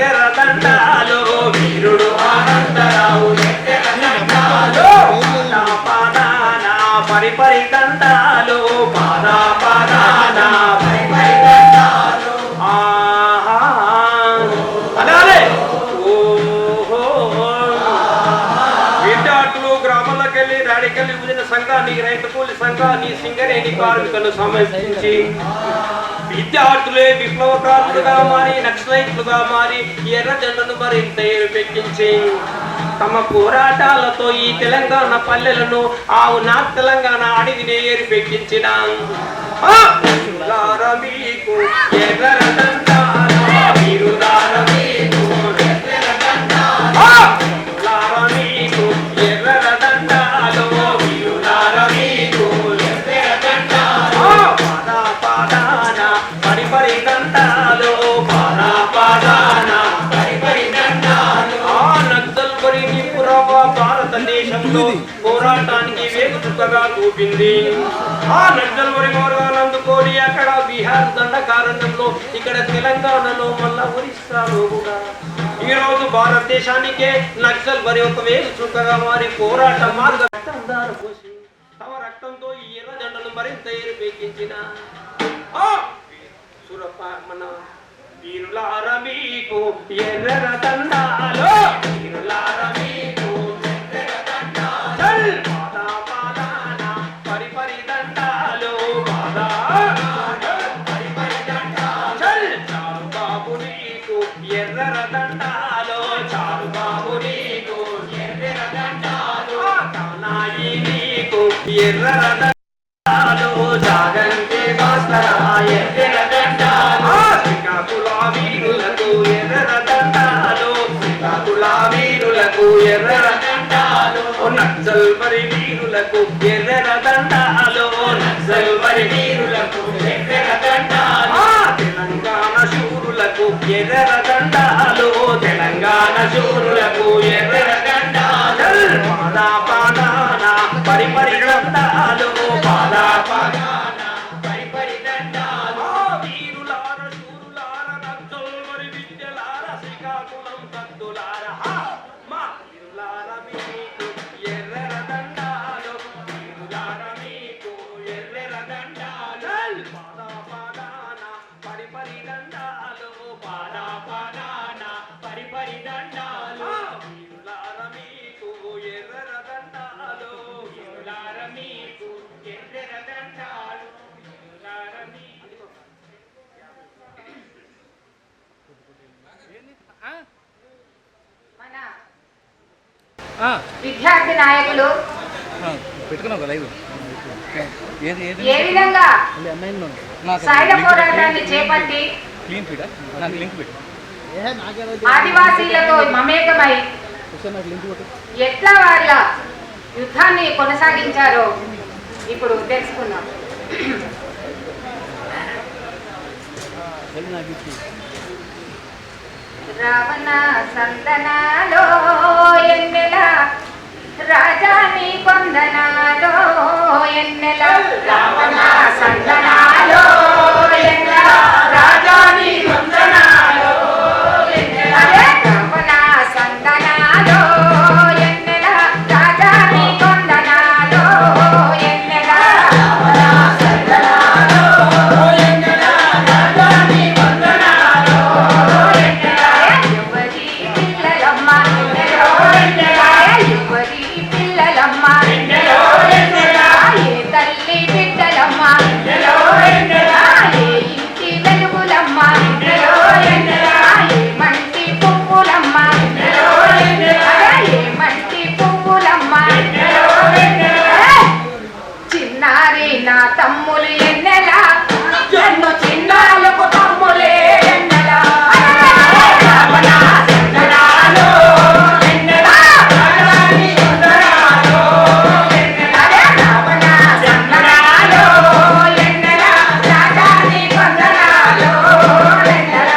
ఎర్రెర దండాలో వీరుడు ఆనందరావు ఎర్రెర దండాలో పాదాన పరిపరి దండాలో పాదాన పరిపరి దండాలో అనాలే విద్యార్థులు గ్రామాలకు వెళ్ళి రాడికల్ విభజన సంఘాన్ని రైతు కూలి సంఘాన్ని సింగరేణి కార్మికులను సమర్పించి విద్యార్థులే విప్లవకారులుగా మారి నక్సలైట్లుగా మారి ఎర్ర జెండను మరింత ఎరుపెక్కించి తమ పోరాటాలతో ఈ తెలంగాణ పల్లెలను నా తెలంగాణ అడవిని ఏరిపెక్కించిన భారతదేశంలో పోరాటానికి వేగుచుక్కగా చూపింది. ఆ నక్సల్బరి మార్గాన్ని అందుకోని అక్కడ బీహార్ దండకారణ్యంలో, ఇక్కడ తెలంగాణలో మళ్ళా ఒరిస్సాలో కూడా ఈ రోజు భారతదేశానికే నక్సల్బరి ఒక వేగుచుక్కగా మారి పోరాట మార్గ రక్తం దారపోసి తమ రక్తంతో ఈ ఎర్ర జెండను మరింత ఏరుపెక్కించిన మన వీరులార మీకు ఎర్ర దండాలో వీరులార మీకు ఎర్ర దండాలో పాదాన పరిపరి దండాలో పరిపరి దండాలో చాలు బాబు నీకు ఎర్ర దండాలో చాలు బాబు నీకు ఎర్ర దండాలో కానాయి నీకు ఎర్ర దండాలో జాగంటి భాస్కర ఎర్ర దండాలో వీరులకు ఎర్ర దండాలు వీరులకు ఎర్ర దండాలు నక్సల్బరి వీరులకు ఎర్ర దండాలు నక్సల్బరి వీరులకు ఎర్ర దండాలు తెలంగాణ శూరులకు ఎర్ర దండాలు తెలంగాణ శూరులకు ఎర్ర దండాలు పాదాన పరిపరి దండాలు పాదాన పరిపరి దండాలు విద్యార్థి నాయకులు ఏ విధంగా సాయుధ పోరాటాన్ని చేపట్టి ఆదివాసీలతో మమేకమై ఎట్లా వాళ్ళ యుద్ధాన్ని కొనసాగించారో ఇప్పుడు తెలుసుకుందాం. రావణ సందనాలో ఎన్నెల రాజాని కొందనాలో ఎన్నెల రావణ సందనాలో ఎన్నెల రాజాని కొందనాలో ఎన్నెల రావణ సందనాలో ఎన్నెల రాజాని కొందనాలో ఎన్నెల రావణ సందనాలో ఎన్నెల రాజాని కొందనాలో ఎన్నెల యువతి పిల్లలమ్మ ఎన్నెలో ఎన్నెల యువతి పిల్లలమ్మ ఎన్నెలో ఎన్నెల ఏ తల్లి బిడ్డలమ్మ ఎన్నెలో ఎన్నెల ఏ ఇంటి వెలుగులమ్మ ఎన్నెలో ఎన్నెల ఏ మంటి పువ్వులమ్మ ఎన్నెలో ఎన్నెల ఏ మంటి పువ్వులమ్మ ఎన్నెలో ఎన్నెల చిన్నారి నా తమ్ములు ఎన్నెల ఎన్నో చిన్నాలకు తమ్ములే ఎన్నెల రావణ సందనాలో ఎన్నెల రాజాని కొందనాలో ఎన్నెల రావణ సందనాలో ఎన్నెల రాజాని కొందనాలో ఎన్నెల